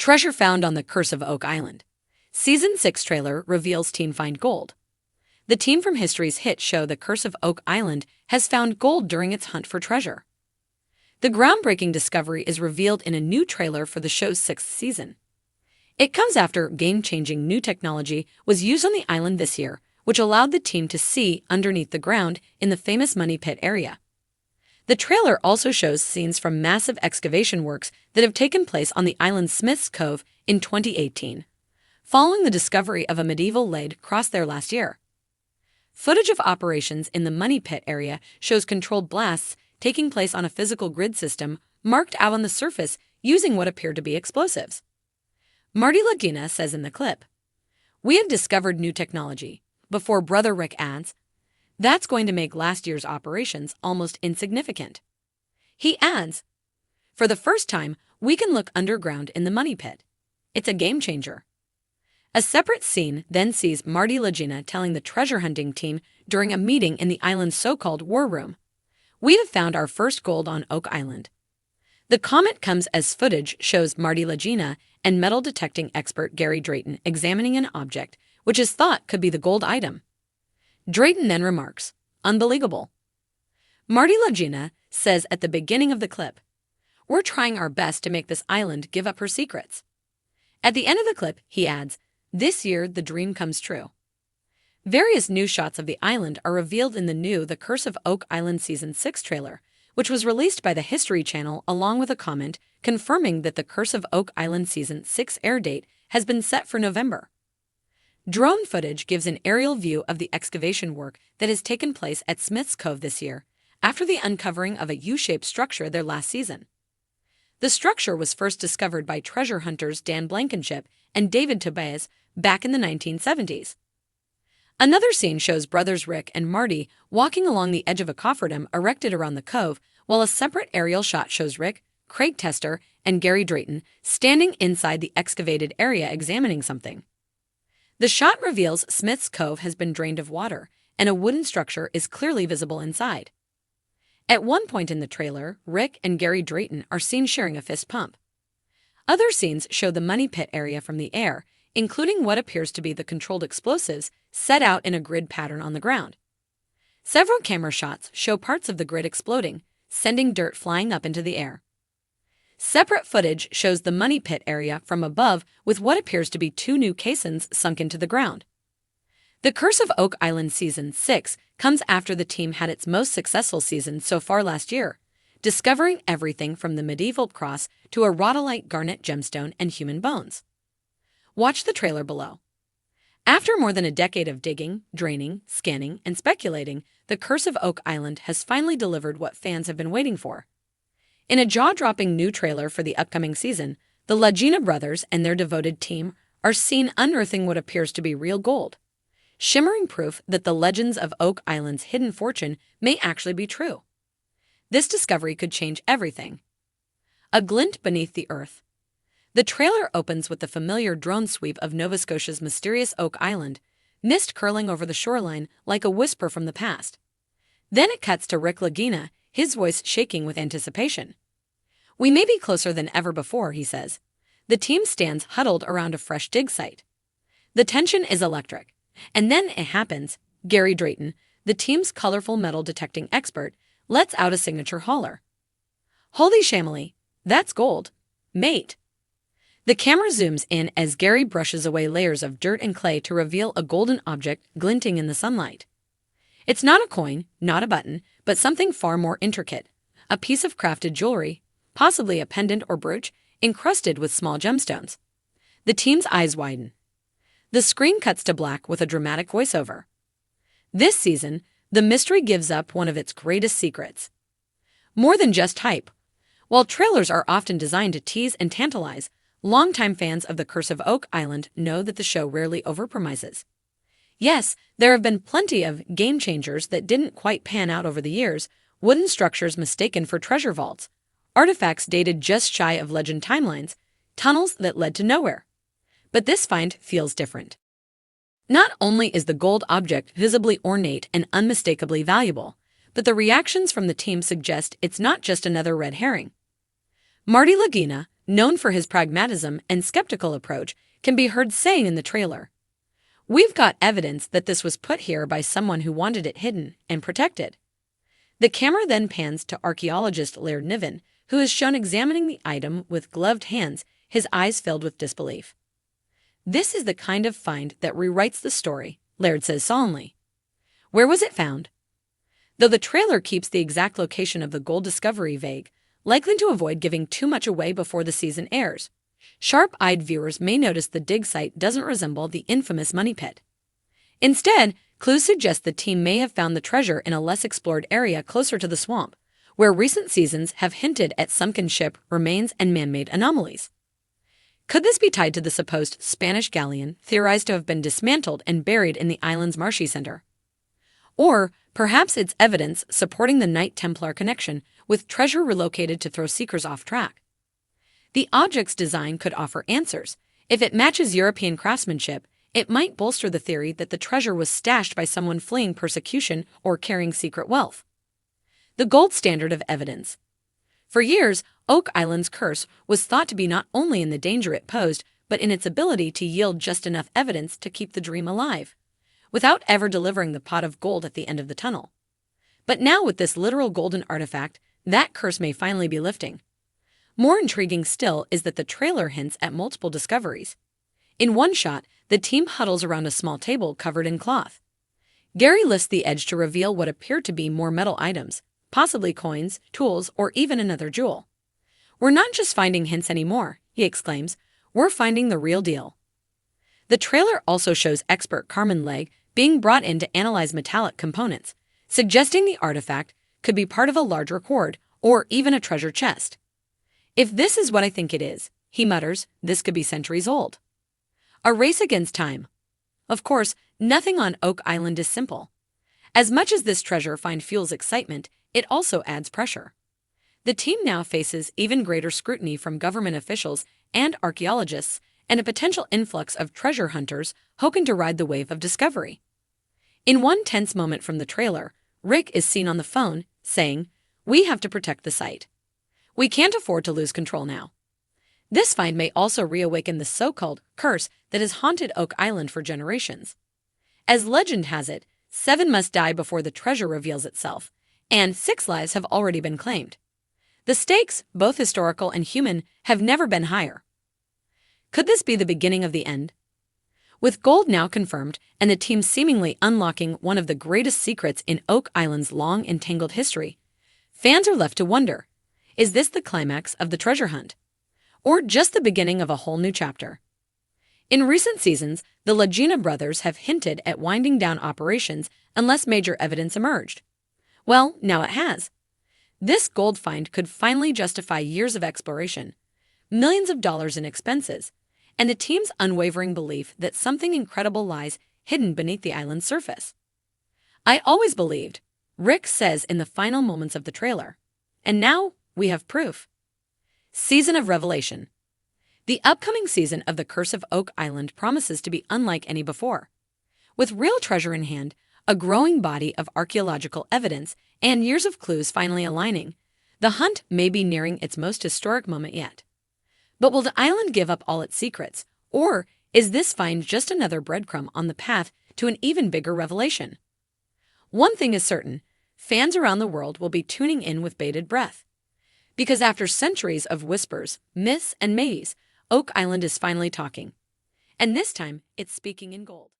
Treasure found on the Curse of Oak Island. Season 6 trailer reveals team find gold. The team from history's hit show The Curse of Oak Island has found gold during its hunt for treasure. The groundbreaking discovery is revealed in a new trailer for the show's 6th season. It comes after game-changing new technology was used on the island this year, which allowed the team to see underneath the ground in the famous Money Pit area. The trailer also shows scenes from massive excavation works that have taken place on the island's Smith's Cove in 2018, following the discovery of a medieval lead crossed there last year. Footage of operations in the Money Pit area shows controlled blasts taking place on a physical grid system marked out on the surface using what appear to be explosives. Marty Lagina says in the clip, "We have discovered new technology," before brother Rick adds, "That's going to make last year's operations almost insignificant." He adds, "For the first time, we can look underground in the Money Pit. It's a game changer." A separate scene then sees Marty Lagina telling the treasure hunting team during a meeting in the island's so-called war room, "We have found our first gold on Oak Island." The comment comes as footage shows Marty Lagina and metal detecting expert Gary Drayton examining an object which is thought could be the gold item. Drayton then remarks, "Unbelievable." Marty Lagina says at the beginning of the clip, "We're trying our best to make this island give up her secrets." At the end of the clip, he adds, "This year the dream comes true." Various new shots of the island are revealed in the new The Curse of Oak Island Season 6 trailer, which was released by the History Channel along with a comment confirming that The Curse of Oak Island Season 6 air date has been set for November. Drone footage gives an aerial view of the excavation work that has taken place at Smith's Cove this year, after the uncovering of a U-shaped structure there last season. The structure was first discovered by treasure hunters Dan Blankenship and David Tobias back in the 1970s. Another scene shows brothers Rick and Marty walking along the edge of a cofferdam erected around the cove, while a separate aerial shot shows Rick, Craig Tester, and Gary Drayton standing inside the excavated area examining something. The shot reveals Smith's Cove has been drained of water, and a wooden structure is clearly visible inside. At one point in the trailer, Rick and Gary Drayton are seen sharing a fist pump. Other scenes show the Money Pit area from the air, including what appears to be the controlled explosives set out in a grid pattern on the ground. Several camera shots show parts of the grid exploding, sending dirt flying up into the air. Separate footage shows the Money Pit area from above with what appears to be 2 new caissons sunk into the ground. The Curse of Oak Island Season 6 comes after the team had its most successful season so far last year, discovering everything from the medieval cross to a rhodolite garnet gemstone and human bones. Watch the trailer below. After more than a decade of digging, draining, scanning, and speculating, The Curse of Oak Island has finally delivered what fans have been waiting for. In a jaw-dropping new trailer for the upcoming season, the Lagina brothers and their devoted team are seen unearthing what appears to be real gold, shimmering proof that the legends of Oak Island's hidden fortune may actually be true. This discovery could change everything. A glint beneath the earth. The trailer opens with the familiar drone sweep of Nova Scotia's mysterious Oak Island, mist curling over the shoreline like a whisper from the past. Then it cuts to Rick Lagina, his voice shaking with anticipation. "We may be closer than ever before," he says. The team stands huddled around a fresh dig site. The tension is electric. And then it happens. Gary Drayton, the team's colorful metal detecting expert, lets out a signature holler. "Holy shamily, that's gold, mate." The camera zooms in as Gary brushes away layers of dirt and clay to reveal a golden object glinting in the sunlight. It's not a coin, not a button, but something far more intricate, a piece of crafted jewelry, possibly a pendant or brooch, encrusted with small gemstones. The team's eyes widen. The screen cuts to black with a dramatic voiceover. This season, the mystery gives up one of its greatest secrets. More than just hype. While trailers are often designed to tease and tantalize, longtime fans of The Curse of Oak Island know that the show rarely overpromises. Yes, there have been plenty of game changers that didn't quite pan out over the years, wooden structures mistaken for treasure vaults, artifacts dated just shy of legend timelines, tunnels that led to nowhere. But this find feels different. Not only is the gold object visibly ornate and unmistakably valuable, but the reactions from the team suggest it's not just another red herring. Marty Lagina, known for his pragmatism and skeptical approach, can be heard saying in the trailer, "We've got evidence that this was put here by someone who wanted it hidden and protected." The camera then pans to archaeologist Laird Niven, who is shown examining the item with gloved hands, his eyes filled with disbelief. "This is the kind of find that rewrites the story," Laird says solemnly. Where was it found? Though the trailer keeps the exact location of the gold discovery vague, likely to avoid giving too much away before the season airs, sharp-eyed viewers may notice the dig site doesn't resemble the infamous money pit. Instead, clues suggest the team may have found the treasure in a less explored area closer to the swamp, where recent seasons have hinted at sunken ship remains and man-made anomalies. Could this be tied to the supposed Spanish galleon theorized to have been dismantled and buried in the island's marshy center? Or perhaps it's evidence supporting the Knight Templar connection, with treasure relocated to throw seekers off track. The object's design could offer answers. If it matches European craftsmanship, it might bolster the theory that the treasure was stashed by someone fleeing persecution or carrying secret wealth. The gold standard of evidence. For years, Oak Island's curse was thought to be not only in the danger it posed, but in its ability to yield just enough evidence to keep the dream alive, without ever delivering the pot of gold at the end of the tunnel. But now, with this literal golden artifact, that curse may finally be lifting. More intriguing still is that the trailer hints at multiple discoveries. In one shot, the team huddles around a small table covered in cloth. Gary lifts the edge to reveal what appear to be more metal items, possibly coins, tools, or even another jewel. "We're not just finding hints anymore," he exclaims. "We're finding the real deal." The trailer also shows expert Carmen Legg being brought in to analyze metallic components, suggesting the artifact could be part of a larger hoard or even a treasure chest. "If this is what I think it is," he mutters, "this could be centuries old." A race against time. Of course, nothing on Oak Island is simple. As much as this treasure find fuels excitement, it also adds pressure. The team now faces even greater scrutiny from government officials and archaeologists, and a potential influx of treasure hunters hoping to ride the wave of discovery. In one tense moment from the trailer, Rick is seen on the phone, saying, "We have to protect the site. We can't afford to lose control now." This find may also reawaken the so-called curse that has haunted Oak Island for generations. As legend has it, 7 must die before the treasure reveals itself, and 6 lives have already been claimed. The stakes, both historical and human, have never been higher. Could this be the beginning of the end? With gold now confirmed and the team seemingly unlocking one of the greatest secrets in Oak Island's long and tangled history, fans are left to wonder, is this the climax of the treasure hunt? Or just the beginning of a whole new chapter? In recent seasons, the Lagina brothers have hinted at winding down operations unless major evidence emerged. Well, now it has. This gold find could finally justify years of exploration, millions of dollars in expenses, and the team's unwavering belief that something incredible lies hidden beneath the island's surface. "I always believed," Rick says in the final moments of the trailer. And now we have proof. Season of Revelation. The upcoming season of The Curse of Oak Island promises to be unlike any before. With real treasure in hand, a growing body of archaeological evidence, and years of clues finally aligning, the hunt may be nearing its most historic moment yet. But will the island give up all its secrets, or is this find just another breadcrumb on the path to an even bigger revelation? One thing is certain, fans around the world will be tuning in with bated breath. Because after centuries of whispers, myths, and maybes, Oak Island is finally talking. And this time, it's speaking in gold.